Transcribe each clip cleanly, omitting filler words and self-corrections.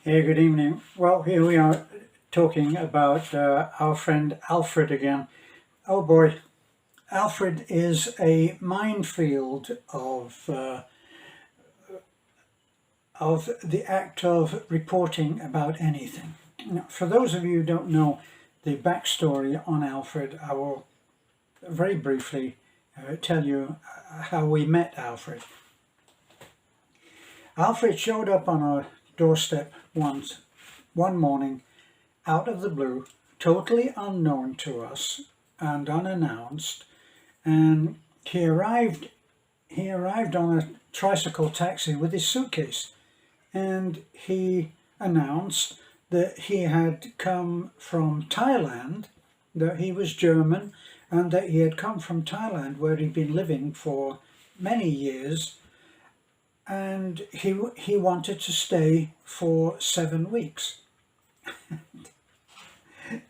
Hey, good evening. Well, here we are talking about our friend Alfred again. Oh boy, Alfred is a minefield of the act of reporting about anything. Now, for those of you who don't know the backstory on Alfred, I will very briefly tell you how we met Alfred. Alfred showed up on our doorstep one morning, out of the blue, totally unknown to us and unannounced, and he arrived on a tricycle taxi with his suitcase, and he announced that he had come from Thailand, that he was German, and that he had come from Thailand where he'd been living for many years, and he wanted to stay for 7 weeks,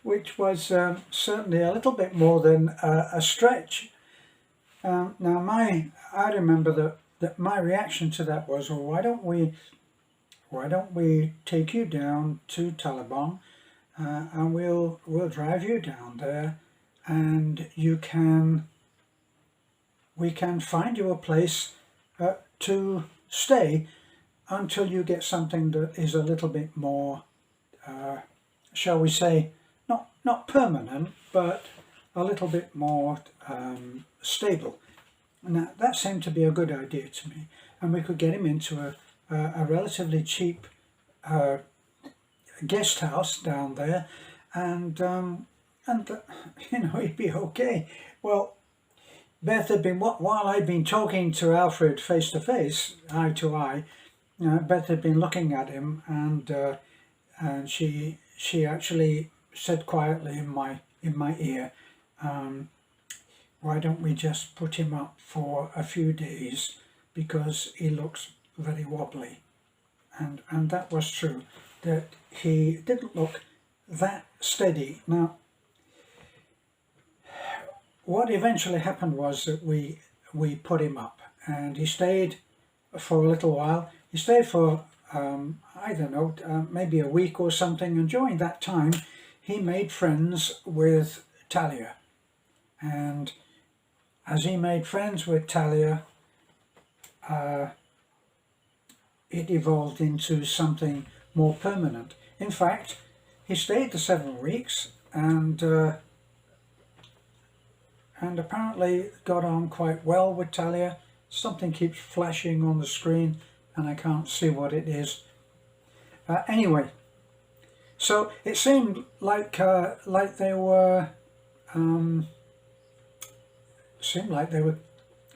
which was certainly a little bit more than a stretch. Now, I remember that my reaction to that was, well, why don't we take you down to Taliban, and we'll drive you down there, and we can find you a place to stay until you get something that is a little bit more, shall we say, not permanent, but a little bit more stable. Now, that seemed to be a good idea to me, and we could get him into a relatively cheap guest house down there, and he'd be okay. Well, Beth had been, while I'd been talking to Alfred face to face, eye to eye, Beth had been looking at him, and she actually said quietly in my ear, why don't we just put him up for a few days, because he looks very wobbly. And that was true, that he didn't look that steady. Now, what eventually happened was that we put him up, and he stayed for a little while. He stayed for, I don't know, maybe a week or something, and during that time he made friends with Talia. And as he made friends with Talia, it evolved into something more permanent. In fact, he stayed the 7 weeks, and apparently got on quite well with Talia. Something keeps flashing on the screen and I can't see what it is. Anyway, so it seemed like they were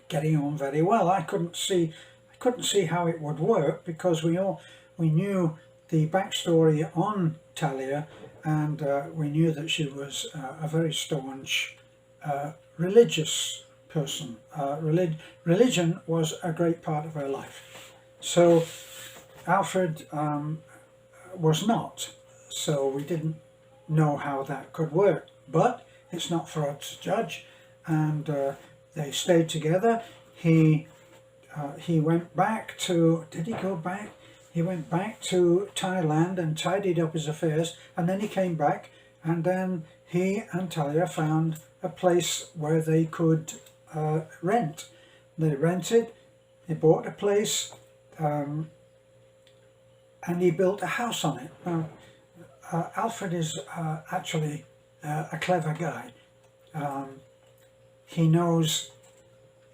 getting on very well. I couldn't see how it would work, because we knew the backstory on Talia, and we knew that she was a very staunch religious person. Religion was a great part of her life. So Alfred was not. So we didn't know how that could work. But it's not for us to judge. And they stayed together. He went back to. Did he go back? He went back to Thailand and tidied up his affairs. And then he came back. And then he and Talia found a place where they could rent. They rented, they bought a place, and he built a house on it. Now, Alfred is actually a clever guy. He knows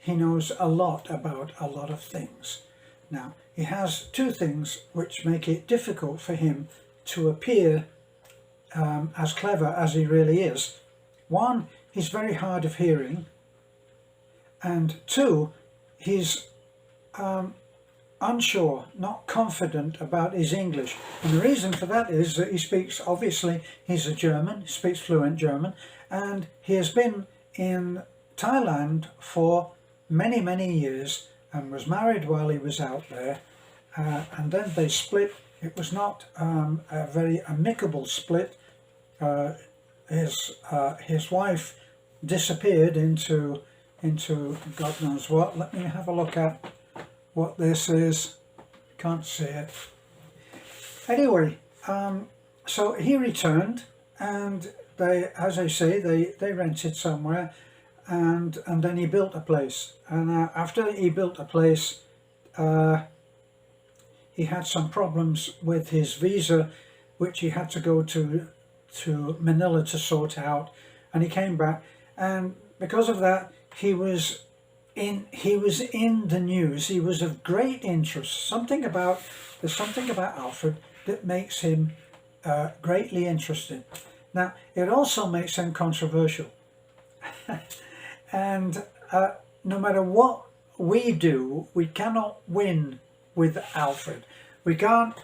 a lot about a lot of things. Now, he has two things which make it difficult for him to appear as clever as he really is. One, he's very hard of hearing, and two, he's unsure, not confident about his English. And the reason for that is that he speaks, obviously he's a German, he speaks fluent German, and he has been in Thailand for many years and was married while he was out there, and then they split. It was not a very amicable split. His wife disappeared into God knows what. Let me have a look at what this is. Can't see it. Anyway, so he returned, and they, as I say, they rented somewhere, and then he built a place. And after he built a place, he had some problems with his visa, which he had to go to Manila to sort out, and he came back, and because of that, he was in the news. He was of great interest. There's something about Alfred that makes him greatly interested. Now, it also makes him controversial. And no matter what we do, we cannot win with Alfred. We can't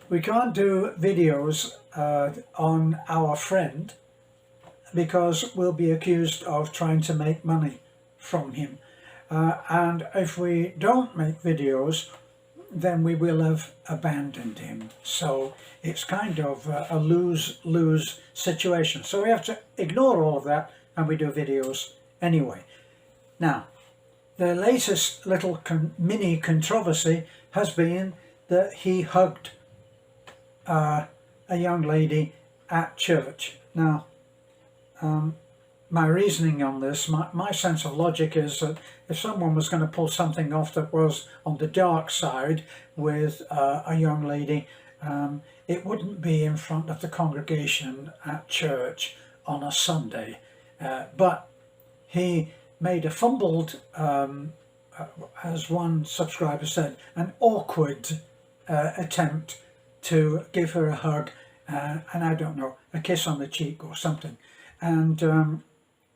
do videos on our friend, because we'll be accused of trying to make money from him. And if we don't make videos, then we will have abandoned him. So it's kind of a lose-lose situation. So we have to ignore all of that, and we do videos anyway. Now, the latest little mini controversy has been that he hugged a young lady at church. Now, my reasoning on this, my sense of logic is that if someone was going to pull something off that was on the dark side with a young lady, it wouldn't be in front of the congregation at church on a Sunday. But he made a fumbled, as one subscriber said, an awkward attempt to give her a hug, and I don't know, a kiss on the cheek or something.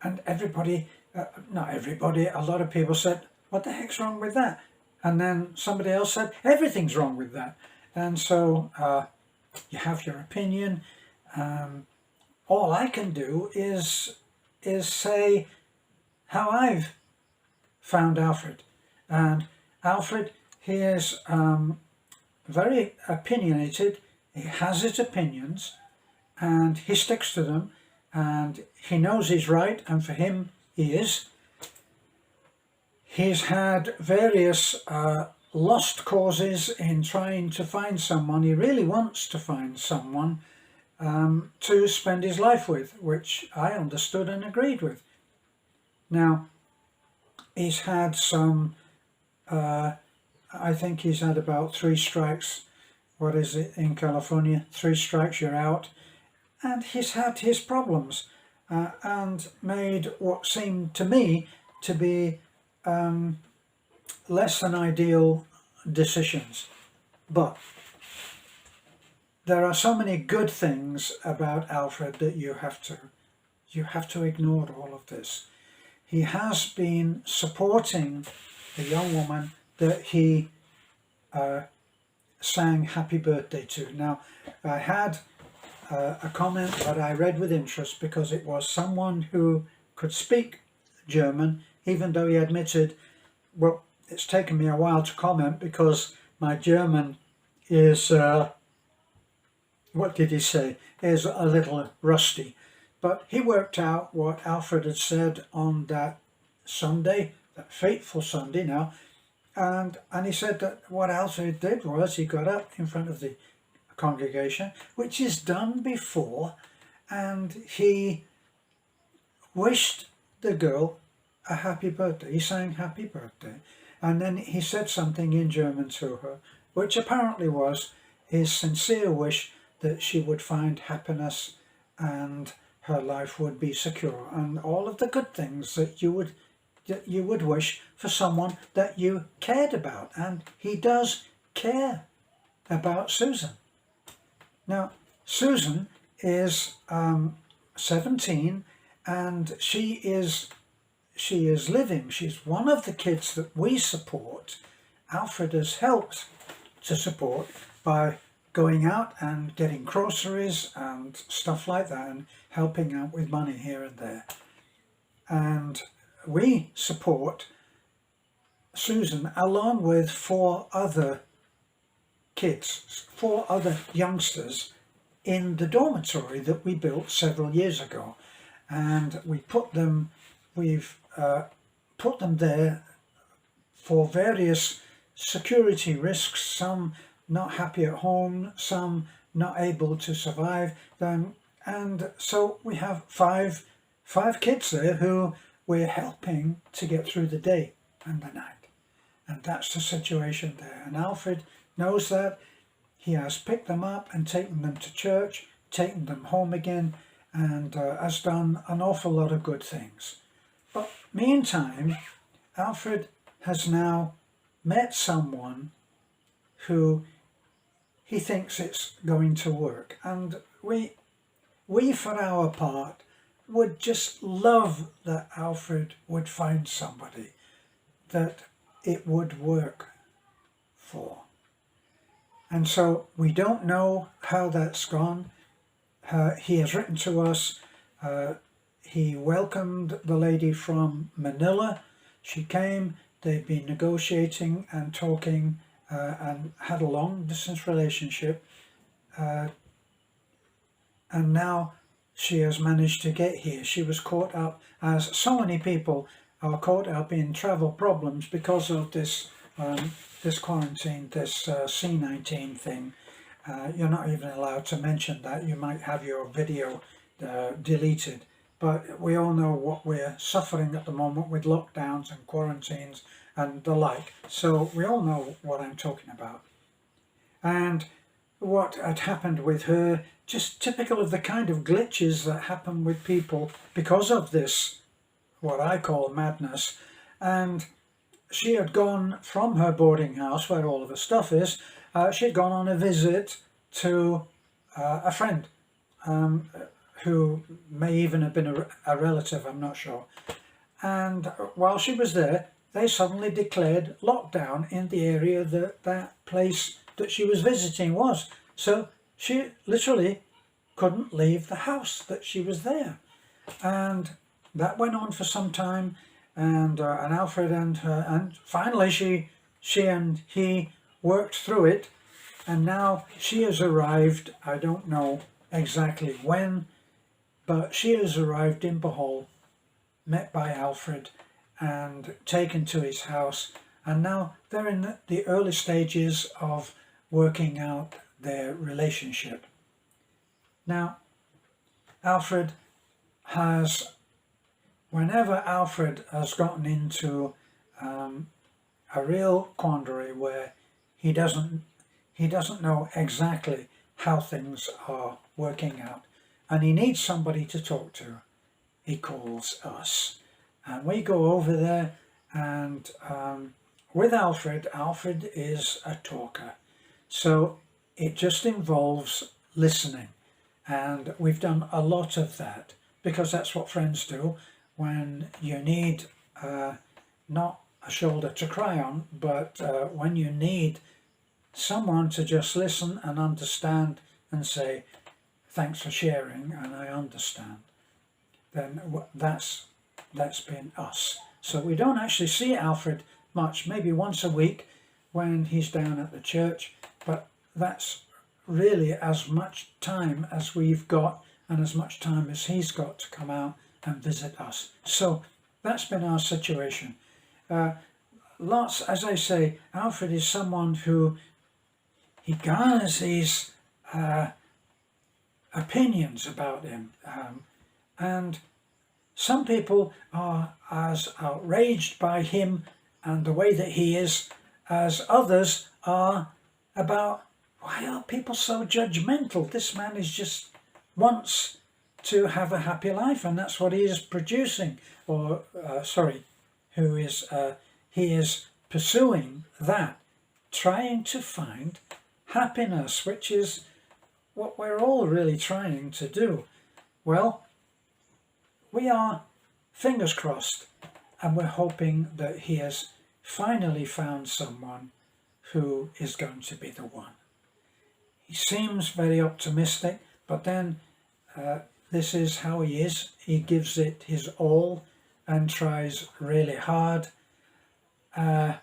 And everybody, not everybody, a lot of people said, what the heck's wrong with that? And then somebody else said, everything's wrong with that. And so you have your opinion. All I can do is say how I've found Alfred. And Alfred, he is very opinionated. He has his opinions, and he sticks to them, and he knows he's right, and for him, he is. He's had various lost causes in trying to find someone. He really wants to find someone to spend his life with, which I understood and agreed with. Now, he's had some, I think he's had about 3 strikes. What is it in California? 3 strikes, you're out. And he's had his problems and made what seemed to me to be less than ideal decisions. But there are so many good things about Alfred that you have to ignore all of this. He has been supporting the young woman that he sang happy birthday to. Now, I had a comment that I read with interest, because it was someone who could speak German, even though he admitted, well, it's taken me a while to comment because my German is, what did he say, is a little rusty. But he worked out what Alfred had said on that Sunday, that fateful Sunday now, and he said that what Alfred did was he got up in front of the congregation, which is done before, and he wished the girl a happy birthday. He sang happy birthday, and then he said something in German to her, which apparently was his sincere wish that she would find happiness and her life would be secure, and all of the good things that you would wish for someone that you cared about. And he does care about Susan. Now, Susan is 17, and she is living. She's one of the kids that we support. Alfred has helped to support by going out and getting groceries and stuff like that, and helping out with money here and there. And we support Susan along with 4 other kids, 4 other youngsters in the dormitory that we built several years ago, and we've put them there for various security risks. Some not happy at home, some not able to survive. And so we have five kids there who we're helping to get through the day and the night. And that's the situation there. And Alfred knows that. He has picked them up and taken them to church, taken them home again, and has done an awful lot of good things. But meantime, Alfred has now met someone who he thinks it's going to work. And we for our part would just love that Alfred would find somebody that it would work for. And so we don't know how that's gone. He has written to us. He welcomed the lady from Manila. She came. They've been negotiating and talking and had a long distance relationship. And now she has managed to get here. She was caught up, as so many people are caught up in travel problems because of this this quarantine, this C-19 thing. You're not even allowed to mention that. You might have your video deleted. But we all know what we're suffering at the moment with lockdowns and quarantines and the like. So we all know what I'm talking about. And what had happened with her, just typical of the kind of glitches that happen with people because of this, what I call madness. And she had gone from her boarding house, where all of her stuff is, she had gone on a visit to a friend who may even have been a relative, I'm not sure. And while she was there, they suddenly declared lockdown in the area that place that she was visiting was. So she literally couldn't leave the house that she was there. And that went on for some time, and Alfred and her, and finally she and he worked through it, and now she has arrived. I don't know exactly when, but she has arrived in Bohol, met by Alfred and taken to his house, and now they're in the early stages of working out their relationship. Now, Alfred has, whenever Alfred has gotten into a real quandary where he doesn't know exactly how things are working out, and he needs somebody to talk to, he calls us. And we go over there, and with Alfred is a talker. So it just involves listening. And we've done a lot of that, because that's what friends do when you need not a shoulder to cry on, but when you need someone to just listen and understand and say, thanks for sharing, and I understand, then that's been us. So we don't actually see Alfred much, maybe once a week when he's down at the church, but that's really as much time as we've got and as much time as he's got to come out and visit us. So that's been our situation. Lots, as I say, Alfred is someone who he garners these opinions about him, and some people are as outraged by him and the way that he is as others are about, why are people so judgmental? This man is just wants to have a happy life, and that's what he is producing, or he is pursuing that, trying to find happiness, which is what we're all really trying to do. Well, we are, fingers crossed, and we're hoping that he has finally found someone who is going to be the one. He seems very optimistic, but then this is how he is. He gives it his all and tries really hard. And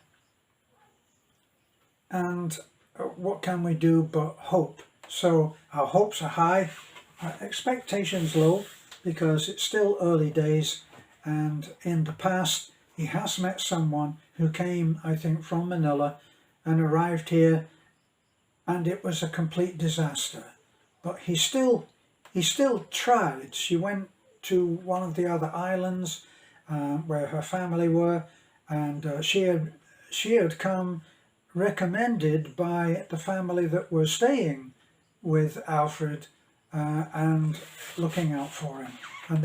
what can we do but hope? So our hopes are high, our expectations low, because it's still early days, and in the past he has met someone who came, I think, from Manila and arrived here and it was a complete disaster. But he still tried. She went to one of the other islands where her family were, and she had come recommended by the family that were staying with Alfred and looking out for him, and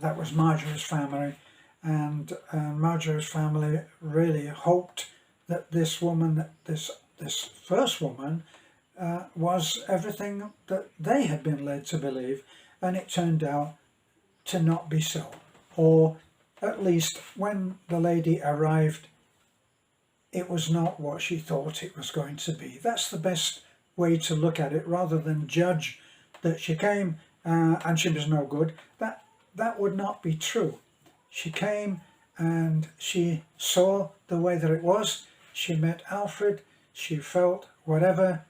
that was Marjorie's family, and Marjorie's family really hoped that this woman, this first woman, was everything that they had been led to believe, and it turned out to not be so. Or at least when the lady arrived, it was not what she thought it was going to be. That's the best way to look at it, rather than judge that she came and she was no good. That would not be true. She came and she saw the way that it was. She met Alfred. She felt whatever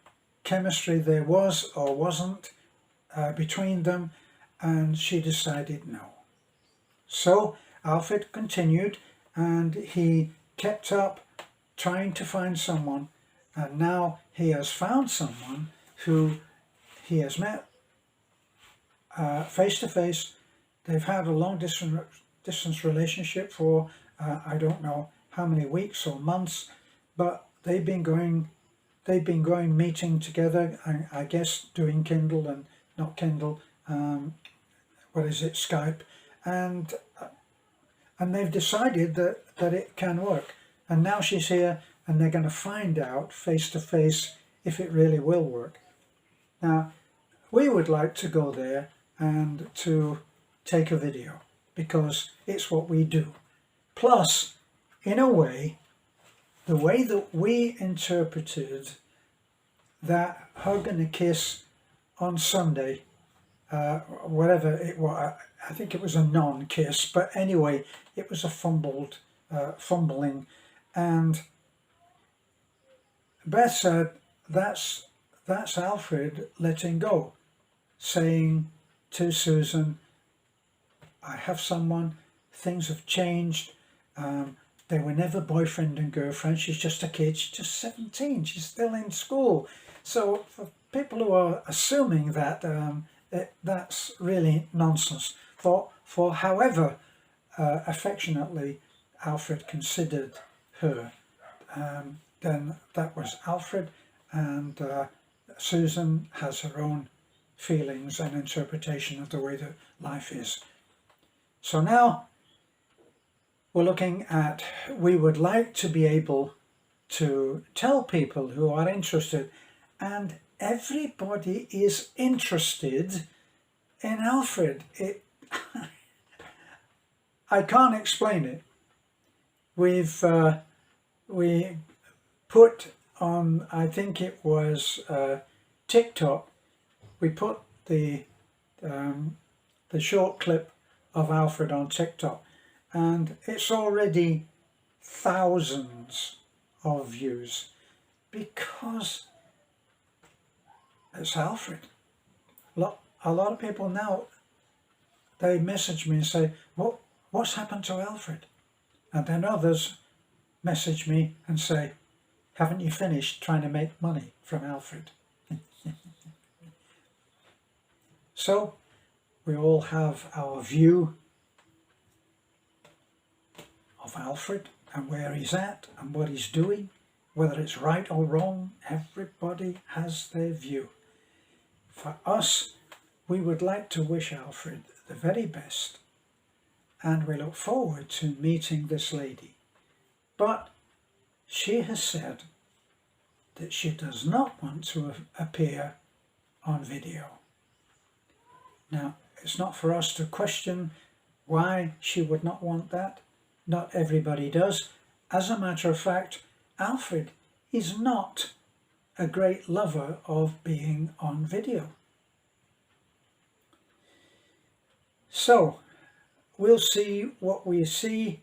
chemistry there was or wasn't between them, and she decided no. So Alfred continued, and he kept up trying to find someone, and now he has found someone who he has met face to face. They've had a long distance relationship for I don't know how many weeks or months, but they've been going meeting together, I guess doing Kindle and not Kindle, Skype, and they've decided that it can work. And now she's here, and they're going to find out face to face if it really will work. Now, we would like to go there and to take a video, because it's what we do. Plus, in a way, the way that we interpreted that hug and a kiss on Sunday, whatever it was, I think it was a non-kiss, but anyway, it was a fumbling, and Beth said that's Alfred letting go, saying to Susan, I have someone, things have changed, they were never boyfriend and girlfriend, she's just a kid, she's just 17, she's still in school. So for people who are assuming that, that's really nonsense. For however affectionately Alfred considered her, then that was Alfred, and Susan has her own feelings and interpretation of the way that life is. So now we're looking at, we would like to be able to tell people who are interested, and everybody is interested in Alfred. I can't explain it. We put on, I think it was TikTok, we put the short clip of Alfred on TikTok, and it's already thousands of views, because it's Alfred. A lot of people now, they message me and say, what's happened to Alfred? And then others message me and say, haven't you finished trying to make money from Alfred? So we all have our view of Alfred and where he's at and what he's doing, whether it's right or wrong. Everybody has their view. For us, we would like to wish Alfred the very best, and we look forward to meeting this lady. But she has said that she does not want to appear on video. Now, it's not for us to question why she would not want that. Not everybody does. As a matter of fact, Alfred is not a great lover of being on video. So, we'll see what we see.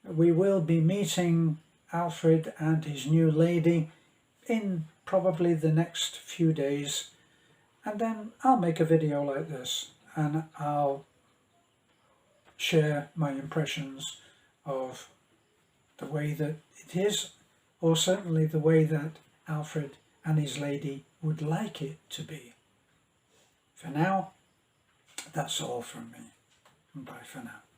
We will be meeting Alfred and his new lady in probably the next few days, and then I'll make a video like this and I'll share my impressions of the way that it is, or certainly the way that Alfred and his lady would like it to be. For now, that's all from me. Bye for now.